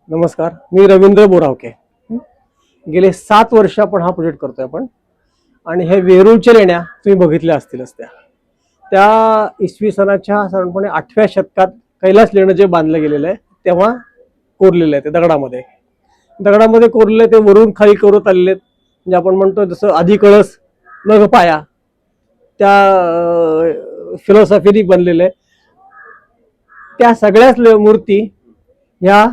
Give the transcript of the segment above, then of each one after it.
नमस्कार, मी रवींद्र बोरावके. गेले 7 वर्ष आपण हा प्रोजेक्ट करतोय आपण. आणि हे वेरूळच्या लेण्या तुम्ही बघितल्या असतीलच. त्या इसवी सनाच्या साधारणपणे 8व्या शतकात कैलास लेणं जे बांधलं गेलेलं आहे तेव्हा कोरलेलं आहे. ते दगडामध्ये दगडामध्ये कोरलेलं ते वरून खाली करत आलेले. म्हणजे आपण म्हणतो जसं आधी कळस मग पाया, त्या फिलॉसॉफीनी बनलेलं आहे. त्या सगळ्याच मूर्ती ह्या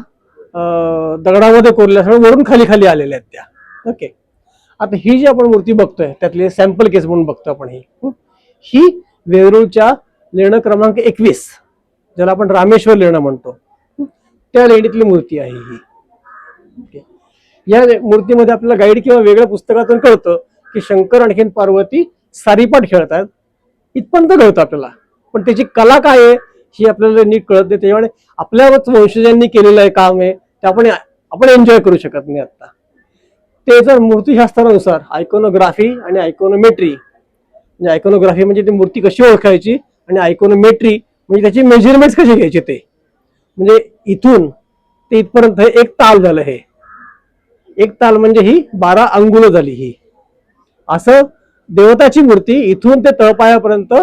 दगडामध्ये कोरल्या, सगळं वरून खाली खाली आलेल्या आहेत त्या. ओके, आता ही जी आपण मूर्ती बघतोय त्यातली सॅम्पल केस म्हणून बघतो आपण. ही वेरूळच्या लेणं क्रमांक 21, ज्याला आपण रामेश्वर लेणं म्हणतो, त्या लेणीतली मूर्ती आहे ही. या मूर्तीमध्ये आपल्याला गाईड किंवा वेगळ्या पुस्तकातून कळतं की शंकर आणखीन पार्वती सारीपाट खेळतात, इथपर्यंत कळतं आपल्याला. पण त्याची कला काय आहे ही आपल्याला नीट कळत नाही. त्याच्यामुळे आपल्याच वंशजांनी केलेलं आहे काम आहे ते आपण एन्जॉय करू शकत नाही आता. ते जर मूर्तीशास्त्रानुसार आयकोनोग्राफी आणि आयकोनोमेट्री, म्हणजे आयकोनोग्राफी म्हणजे ती मूर्ती कशी ओळखायची आणि आयकोनोमेट्री म्हणजे त्याची मेजरमेंट्स कसे घ्यायचे. ते म्हणजे इथून ते इथपर्यंत एक ताल झालं. हे एक ताल म्हणजे ही 12 अंगुल झाली. ही असं देवताची मूर्ती इथून ते तळपायापर्यंत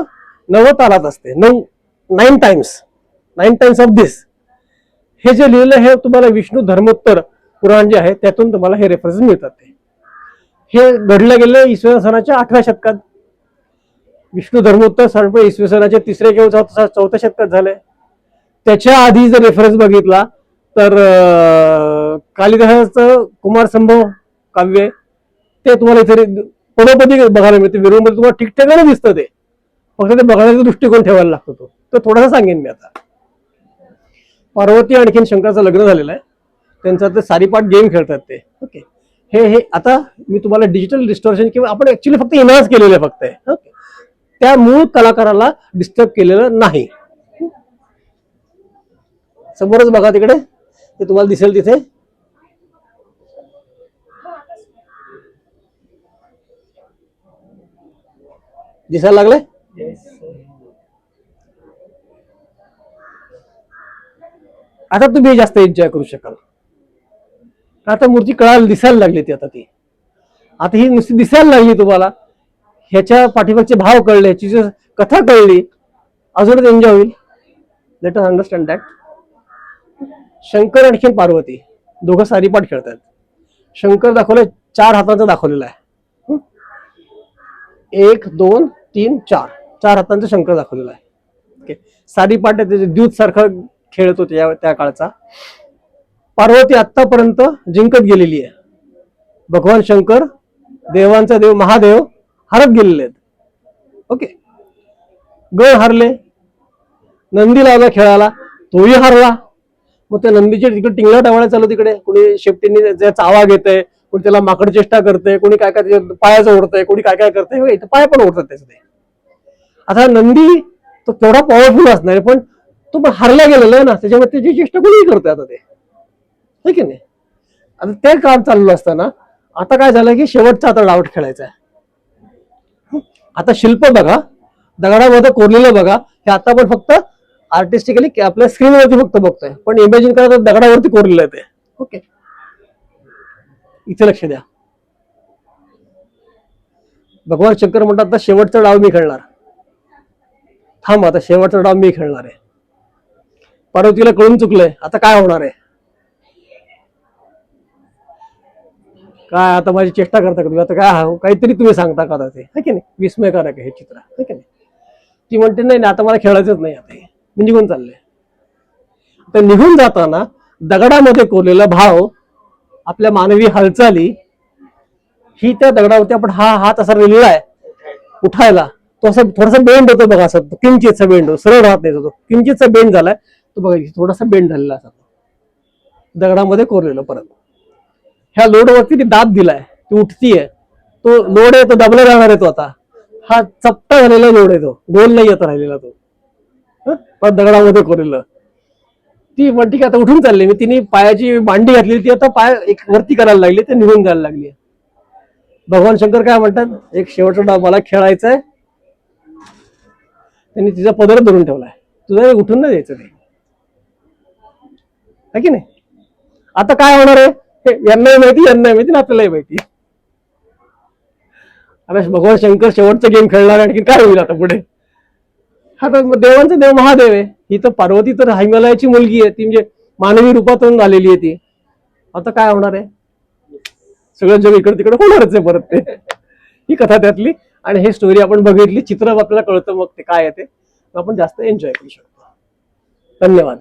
9 तालात असते. 9 टाइम्स ऑफ दिस. हे जे लिहिलं हे तुम्हाला विष्णू धर्मोत्तर पुराण जे आहे त्यातून तुम्हाला हे रेफरन्स मिळतात. हे घडलं गेलं इसवी सनाच्या 8व्या शतकात. विष्णू धर्मोत्तर साधारणपणे इसवी सनाच्या 3ऱ्या किंवा 4थ्या शतकात झालंय. त्याच्या आधी जर रेफरन्स बघितला तर कालिदासाचं कुमार संभव काव्य ते तुम्हाला इथे पदोपदी बघायला मिळते. वेरूळमध्ये तुम्हाला ठिकठिकाणी दिसतं. ते फक्त ते बघण्याचा दृष्टिकोन ठेवायला लागतो. तो थोडासा सांगेन मी आता. पार्वती आणखीन शंकराचं लग्न झालेलं आहे. त्यांचा ते सारीपाट गेम खेळतात ते. ओके, हे आता मी तुम्हाला डिजिटल डिस्टॉर्शन किंवा आपण ऍक्च्युली फक्त इन्हान्स केलेलं फक्त आहे. ओके, त्या मूळ कलाकाराला डिस्टर्ब केलेलं नाही. समोरच बघा तिकडे ते तुम्हाला दिसेल. तिथे दिसायला लागलंय. आता तुम्ही जास्त एन्जॉय करू शकाल. आता मूर्ती कळायला दिसायला लागली. ती आता ही नुसती दिसायला लागली तुम्हाला. ह्याच्या पाठीमागचे भाव कळले, ह्याची जी कथा कळली, अजूनच एन्जॉय होईल. Let us understand that. Shankar आणखीन पार्वती दोघं सारीपाट खेळतात. शंकर दाखवलं 4 हातांचा दाखवलेला आहे. 1 2 3 4 4 हातांचा शंकर दाखवलेला आहे. ओके, सारीपाट त्याचे द्यूत सारखा खेळत होते त्या काळचा. पार्वती आतापर्यंत जिंकत गेलेली आहे. भगवान शंकर देवांचा देव महादेव हरत गेलेले आहेत. ओके, गळ हारले. नंदी लावला खेळाला, तोही हारला. मग त्या नंदीचे तिकडे टिंगला टावळा चालू. तिकडे कोणी शेपटीने चावा घेतय, कोणी त्याला माकड चेष्टा करते, कोणी काय काय पायाचं ओढतंय, कोणी काय काय करतंय. पाय पण ओढतात त्याचे. आता नंदी तो तेवढा पॉवरफुल असणार पण तो पण हारला गेलेला आहे ना, त्याच्यामुळे त्याची चेष्टा कोणीही करतोय आता. ते की नाही. आता ते काम चाललं असताना आता काय झालं की शेवटचा आता डाऊट खेळायचा आहे. आता शिल्प बघा, दगडामध्ये कोरलेलं बघा. हे आता पण फक्त आर्टिस्टिकली आपल्या स्क्रीनवरती फक्त बघतोय, पण इमॅजिन करा तर दगडावरती कोरलेलं आहे ते. ओके, इथे लक्ष द्या. भगवान शंकर म्हणतात आता शेवटचा डाव मी खेळणार. थांब, आता शेवटचा डाव मी खेळणार आहे. पार्वतीला कळून चुकलंय आता काय होणार आहे. काय आता माझी चेष्टा करता का तुम्ही. आता काय काहीतरी तुम्ही सांगता का ते, है की नाही. विस्मयकारक आहे हे चित्र, है की नाही. ती म्हणते नाही आता मला खेळायचंच नाही. आता मी निघून चालले. तर निघून जाताना दगडामध्ये कोरलेला भाव, आपल्या मानवी हालचाली ही त्या दगडावरती आपण हा हात असा लिहिला आहे उठायला, तो असं थोडासा बेंड होतो बघा. असं किंचितचा बेंड हो, सरळ राहत नाही तो किंचितचा बेंड झालाय तो बघा. थोडासा बेंड झालेला असा दगडामध्ये कोरलेलं. परत ह्या लोडवरती ती दाब दिलाय, ती उठतीये. तो लोड आहे तो दबला जाणार आहे. तो आता हा चपटा झालेला लोड आहे, तो गोल नाही येत राहिलेला तो. पण दगडामध्ये कोरलेलं. ती म्हणते की आता उठून चालली मी. तिने पायाची मांडी घातली, ती आता पाय एक वरती करायला लागली, ते निघून जायला लागली. भगवान शंकर काय म्हणतात, एक शेवटचा डाव मला खेळायचा आहे. त्यांनी तिचा पदर धरून ठेवलाय, तुझा उठून नाही द्यायचं ते, है की नाही. आता काय होणार आहे हे यांनाही माहिती, यांनाही माहिती आणि आपल्यालाही माहिती. आता भगवान शंकर शेवटचा गेम खेळणार, आणखी काय होईल आता पुढे. हा तर देवांचा देव महादेव आहे. ही तर पार्वती तर हिमालयाची मुलगी आहे, ती म्हणजे मानवी रूपातून आलेली आहे ती. आता काय होणार आहे, सगळं जग इकडे तिकडे होणारच आहे परत ते. ही कथा त्यातली, आणि हे स्टोरी आपण बघितली, चित्र आपल्याला कळतं मग ते काय आहे ते आपण जास्त एन्जॉय करू शकतो. धन्यवाद.